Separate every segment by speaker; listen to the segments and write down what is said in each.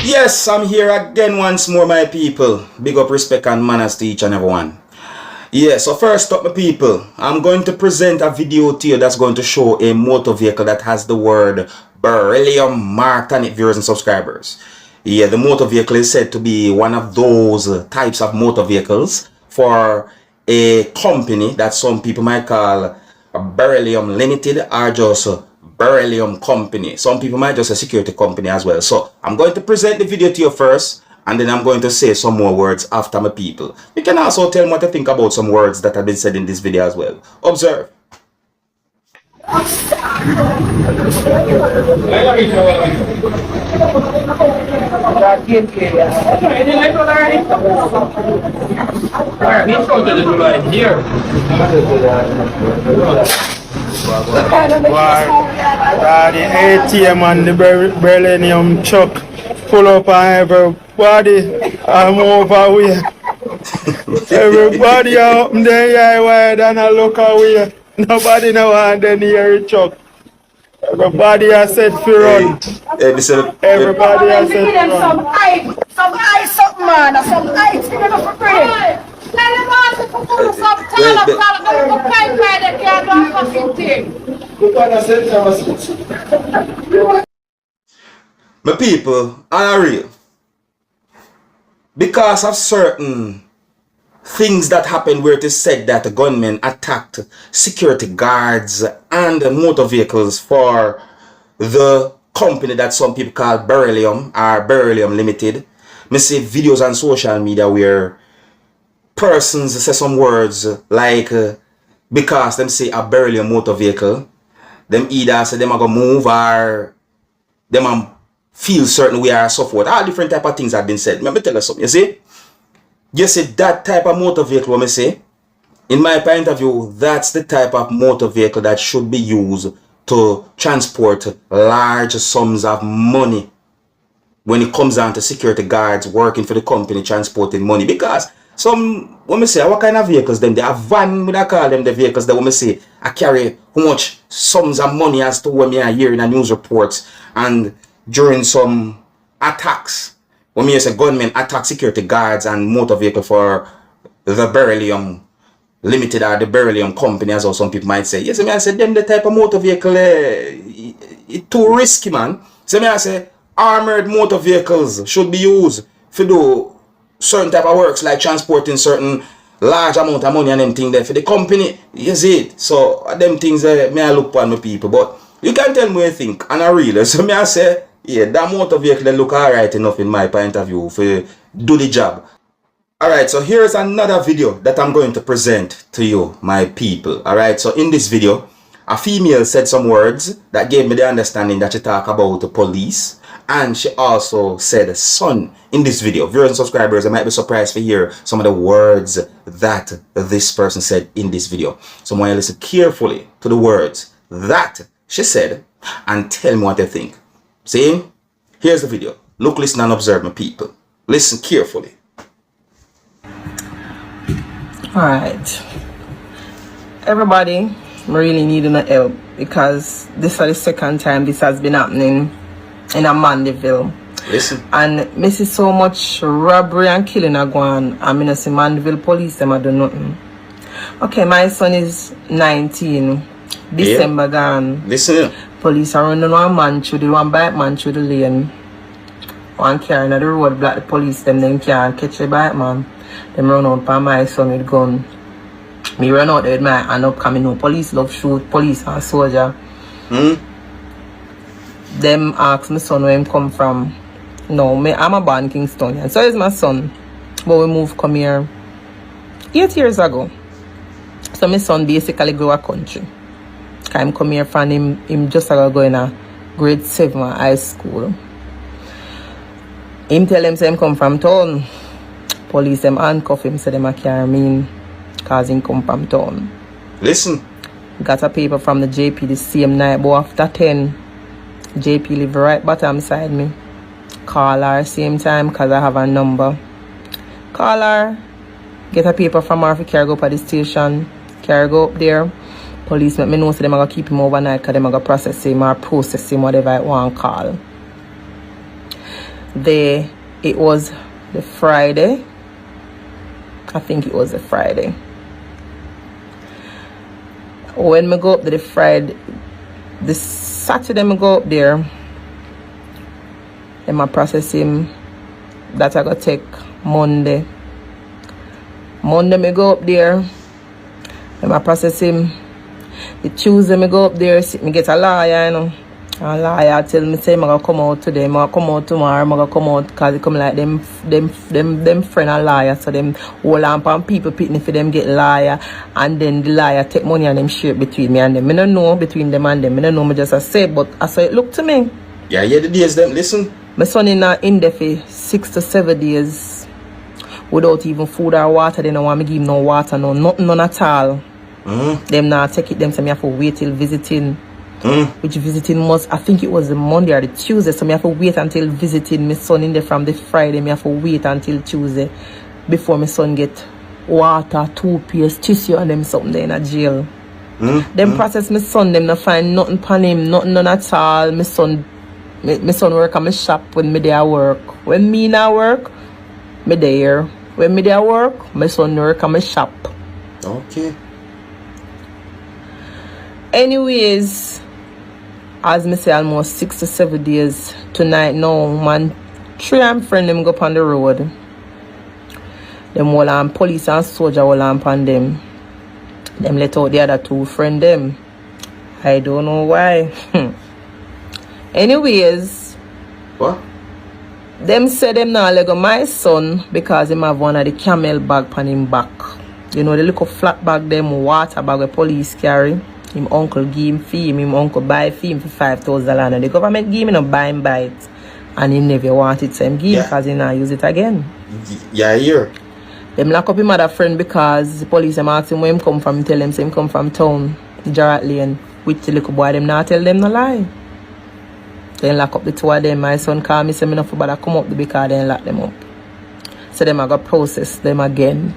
Speaker 1: Yes, I'm here again once more, my people. Big up, respect, and manners to each and every one. Yeah, so first up, my people, I'm going to present a video to you that's going to show a motor vehicle that has the word beryllium marked on it, viewers and subscribers. Yeah, the motor vehicle is said to be one of those types of motor vehicles for a company that some people might call a beryllium limited or just beryllium company. Some people might just a security company as well. So I'm going to present the video to you first, and then I'm going to say some more words after, my people. You can also tell me what you think about some words that have been said in this video as well. Observe.
Speaker 2: The ATM and the beryllium truck pull up on everybody. I'm over here. Everybody out there, yeah, wide and I look away. Nobody know and then hear it truck. Everybody has said for run. Everybody has said for run.
Speaker 3: Some ice, something man, some ice, you know, for free.
Speaker 1: My people, are real. Because of certain things that happened where it is said that the gunmen attacked security guards and motor vehicles for the company that some people call Beryllium or Beryllium Limited. Me see videos on social media where persons say some words like because them say a beryllium motor vehicle, them either say them are gonna move or them feel certain way or so forth. All different type of things have been said. Let me tell you something. You see that type of motor vehicle, what me say, in my point of view, that's the type of motor vehicle that should be used to transport large sums of money when it comes down to security guards working for the company transporting money. Because some, when me say, what kind of vehicles them? They have van, I call them the vehicles that when me say, I carry how much sums of money as to what me I hear in the news reports and during some attacks. When me say gunmen attack security guards and motor vehicle for the Beryllium Limited or the Beryllium Company, as well some people might say. Yes, I say them the type of motor vehicle it too risky, man. So I say armored motor vehicles should be used for do certain type of works like transporting certain large amount of money and them things there for the company. You see it? So them things may I look upon my people, but you can tell me what you think and I real. So me I say, yeah, that motor vehicle they look alright enough in my point of view for do the job. Alright, so here's another video that I'm going to present to you, my people. Alright, so in this video, a female said some words that gave me the understanding that she talk about the police. And she also said son in this video. Viewers and subscribers, I might be surprised to hear some of the words that this person said in this video. So I want you to listen carefully to the words that she said and tell me what they think. See? Here's the video. Look, listen, and observe, my people. Listen carefully.
Speaker 4: Alright. Everybody, I really need my help because this is the second time this has been happening in a Mandeville.
Speaker 1: Listen. And
Speaker 4: me see so much robbery and killing a go on. I mean, I see Mandeville police, them I do nothing. Okay, my son is 19. December gone.
Speaker 1: Listen.
Speaker 4: Police are running one man through the one bike man through the lane. One car in the road block the police, them can't catch the bike man. Them run out by my son with gun. Me run out there with my hand up coming no police love shoot police and soldier. Them ask my son where him come from. No, I'm a born Kingstonian. So is my son. But we moved come here 8 years ago. So my son basically grow a country. I'm come here from him just going to grade 7 high school. Him tell him say him come from town. Police them handcuff him, so them a carry him cause him come from town.
Speaker 1: Listen.
Speaker 4: Got a paper from the JP the same night, but after 10, JP live right bottom side me. Call her same time cause I have a number. Call her, get a paper from her if you carry go up at the station, carry go up there. Police make me know so them gonna keep him overnight because them gonna process him or process him whatever I want call. It was the Friday. I think it was a Friday. When me go up there the Saturday me go up there, and I process him. That I gotta take Monday. Monday me go up there, and I process him. The Tuesday me go up there, me get a lawyer, you know. A lawyer tell me say I'm gonna come out today, I'm gonna come out tomorrow, I'm gonna come out because it come like them friend a liar, so them hold on and people pitting for them get liar, and then the liar take money and them share between me and them. I don't know between them and them. I don't know, me just a say, but I saw it look to me.
Speaker 1: Yeah, the days them listen.
Speaker 4: My son in there for 6 to 7 days without even food or water. They don't want me give him no water, nothing, none at all. Them now take it, them say me have to wait till visiting. Which visiting must, I think it was the Monday or the Tuesday, so me have to wait until visiting my son in there from the Friday. Me have to wait until Tuesday before my son get water, toothpaste, tissue and them something there in a jail. Them process my son, them not find nothing pan him, nothing none at all. My son work at my shop when me there work. When me not work, me there. When me there work, my son work at my shop.
Speaker 1: Okay.
Speaker 4: Anyways, as me say, almost 6 to 7 days tonight now, man. 3 of my friends them go up on the road. Them all on police and soldier all on them. Them let out the other 2 friends them. I don't know why. Anyways,
Speaker 1: what?
Speaker 4: Them say them now let go my son because him have one of the camel bag on him back. You know the little flat bag them water bag the police carry. Him uncle give him fee him uncle buy fee him for $5,000 and the government give him no buy him buy it. And he never want it, so him give because he not use it again.
Speaker 1: Yeah, I hear.
Speaker 4: Them lock up him other friend because the police them ask him where him come from. Tell them say him come from town, Jarrett Lane. With the little boy them not tell them no lie. Then lock up the 2 of them. My son call me say me not for bother come up because then lock them up. So them I got process them again.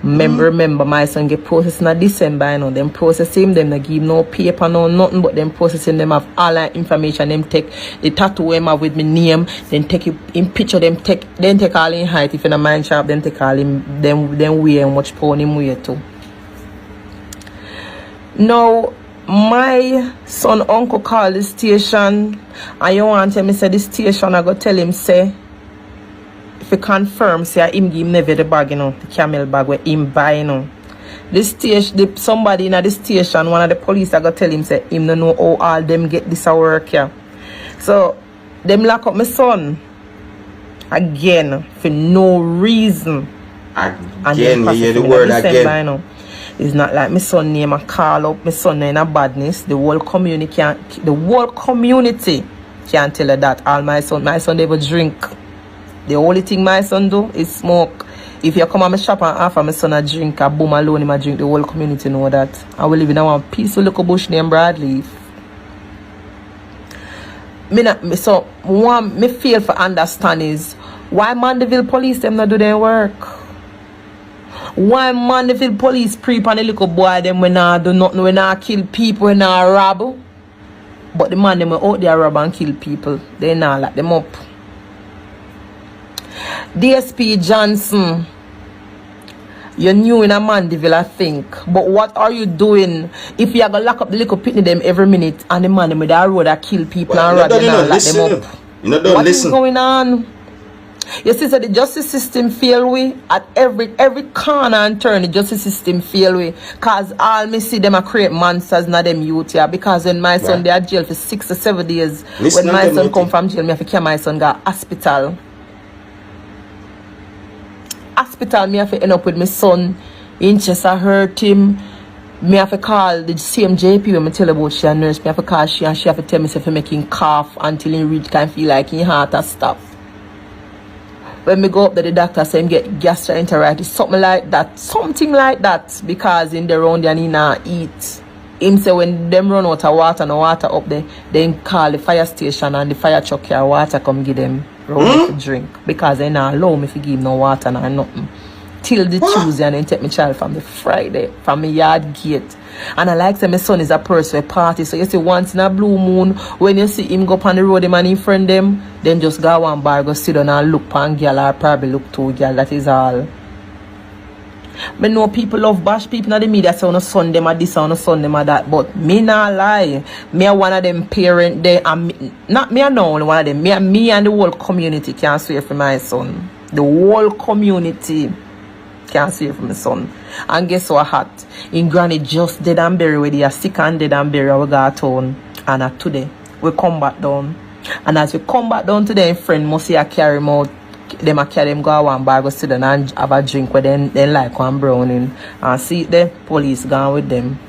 Speaker 4: Remember my son get processed in December, you know. Them process him, them not give no paper, no nothing, but them processing them have all that information. Them take the tattoo him have with my name, then take it in picture, then take all in height. If in a mind shop, then take all him them weigh and much pound him weigh too. Now my son uncle called the station and you want him to say the station I go tell him say if he confirm say him give him never the bag, you know, the camel bag where him buy, you know. The station somebody in the station, one of the police I go tell him say him no know how all them get this a work here. So them lock up my son again for no reason.
Speaker 1: Again, you hear the word again.
Speaker 4: You know. It's not like my son name a call up my son in a badness. The whole community can't tell her that. All my son never drink. The only thing my son do is smoke. If you come at my shop and offer my son a drink, a boom alone him a drink, the whole community know that. I will live in one peaceful little bush named Bradley. So one me feel for understand is why Mandeville police them not do their work. Why Mandeville police pre on the little boy them when not do nothing, when not kill people, when not rob. But the man them out there rob and kill people. They not lock them up. DSP Johnson, you're new in a Mandeville, I think. But what are you doing if you are gonna lock up the little pitney them every minute and the man them with that road that kill people and rob them and lock them up? What is going on? You see, so the justice system fail we at every corner and turn. The justice system fail we, cause all me see them a create monsters, not them youth here. Because when my son they are jail for 6 to 7 days, when my son come from jail, me have to carry my son go hospital. Hospital, me have to end up with my son. In chest I hurt him. Me have to call the same JP when me tell about she a nurse. Me have to call she and she have to tell me if he making cough until he reach can feel like his heart has stopped. When me go up there, the doctor say him get gastroenteritis, something like that, because in the round and he not eat. Him say when them run out of water, no water up there, then call the fire station and the fire truck here water come give them round to drink, because they not allow me to give no water nor nothing. till the Tuesday and then take my child from the Friday, from my yard gate. And I like say my son is a person with party. So you see once in a blue moon, when you see him go up on the road, him and him friend them, then just go one bar, go sit down and look pan girl or probably look to girl. That is all. Me know people love bash people in the media say on a son them a this on a son them a that, but me not lie. Me a one of them parent there, and me, not me alone only one of them. Me and the whole community can swear for my son. The whole community can swear for my son. And guess what hot? In Granny just dead and buried with you sick and dead and buried we got town. And today we come back down. And as we come back down today, friend must see a carry him out. Them a carry them go one bar, go sit down and have a drink with them, then like one browning. And see the police gone with them.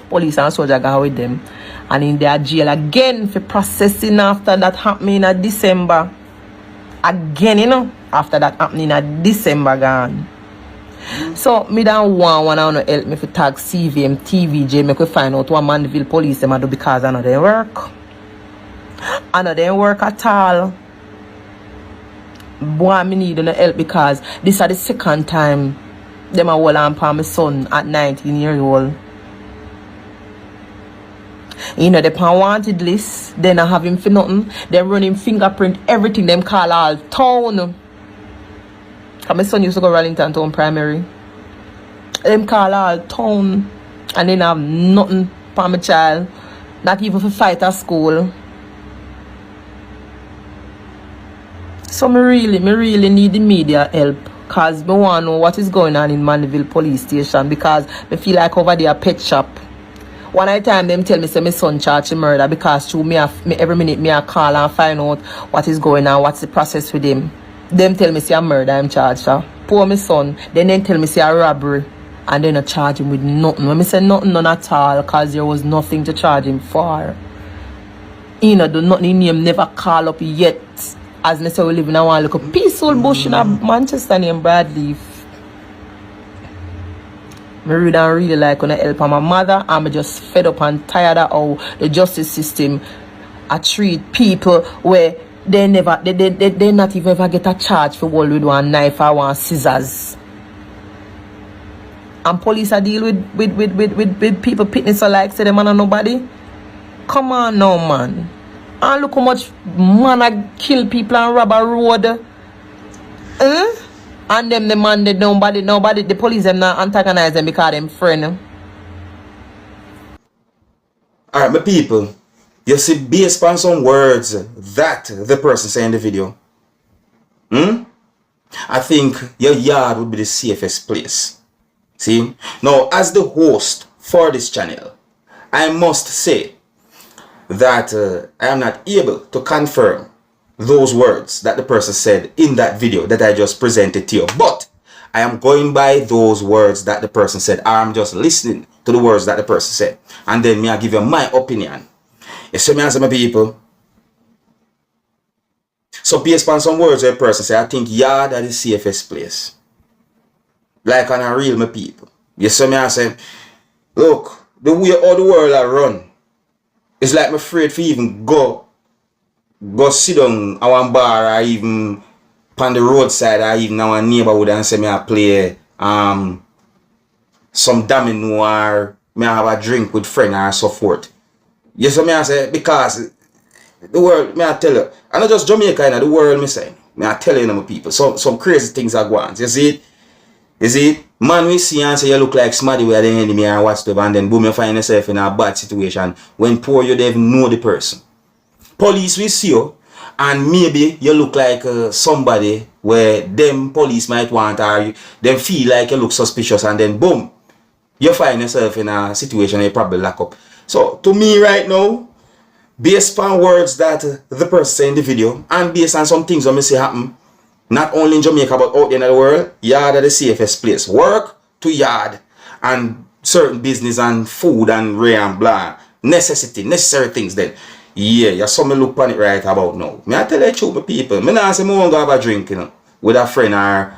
Speaker 4: Police and soldier gone with them. And in their jail again for processing after that happening in December. Again, you know, after that happening in December gone. So me don't want to help me for tag CVM, TVJ, make we find out what Mandeville police them do because I know they work. I know they work at all. Boy, me need no help because this is the second time them a hold on for my son at 19 years old. You know, they pan wanted list, then I have him for nothing. They run him fingerprint, everything them call all town. Cause my son used to go Rallington Town Primary. Them call all town and then have nothing for my child. Not even for fight at school. So me really need the media help. Cause me want to know what is going on in Mandeville police station. Because me feel like over there pet shop. One at a time them tell me say my son charged murder because through me every minute me a call and find out what is going on, what's the process with him. Them tell me say a murder I'm charged for. Poor my son. Then they tell me say a robbery. And then I charge him with nothing. When me say nothing none at all because there was nothing to charge him for. You know, the nothing name never call up yet. As me say we live in a one little peaceful bush in a Manchester named Bradley. Me really like when I help my mother. I'm just fed up and tired of how the justice system I treat people where they not even ever get a charge for all with one knife or one scissors. And police are deal with people pitting so like say them and nobody. Come on now, man. And look how much man I kill people and rob a road. And them the man that nobody, the police them not antagonize them because them friend.
Speaker 1: Alright, my people, you see, based on some words that the person say in the video, I think your yard would be the safest place. See? Now, as the host for this channel, I must say that I am not able to confirm those words that the person said in that video that I just presented to you. But I am going by those words that the person said. I'm just listening to the words that the person said. And then me I give you my opinion. You see me answer my people? So based on some words that the person said, I think yard are the safest place. Like on a real my people. You see me I say, look, the way all the world are run, it's like I'm afraid to even go sit down at one bar or even on the roadside or even our neighborhood and say me I play some domino or me I have a drink with friend or so forth. You see me I say, because the world, me I tell you, and not just Jamaica, the world me say, me I tell you my people, some crazy things are going on. You see it? You see it? Man, we see and say you look like somebody with the enemy or whatsoever, and then boom, you find yourself in a bad situation when poor you don't even know the person. Police will see you, and maybe you look like somebody where them police might want, or them feel like you look suspicious, and then boom, you find yourself in a situation you probably lock up. So to me right now, based on words that the person said in the video, and based on some things that I see happen, not only in Jamaica but out there in the world, yard are the safest place. Work to yard, and certain business and food and ray and blah, necessary things then. Yeah, you saw me look on it right about now. Me I tell you the truth, my people. Me not say me want to have a drink, you know, with a friend or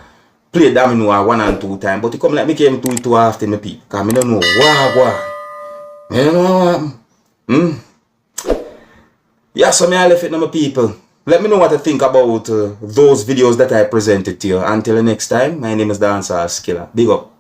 Speaker 1: play domino or 1 and 2 times. But it come like me came to it too often, my people. Because I don't know what. You know what? Yeah, so me I left it to my people. Let me know what you think about those videos that I presented to you. Until the next time, my name is Dancehall Skilla. Big up.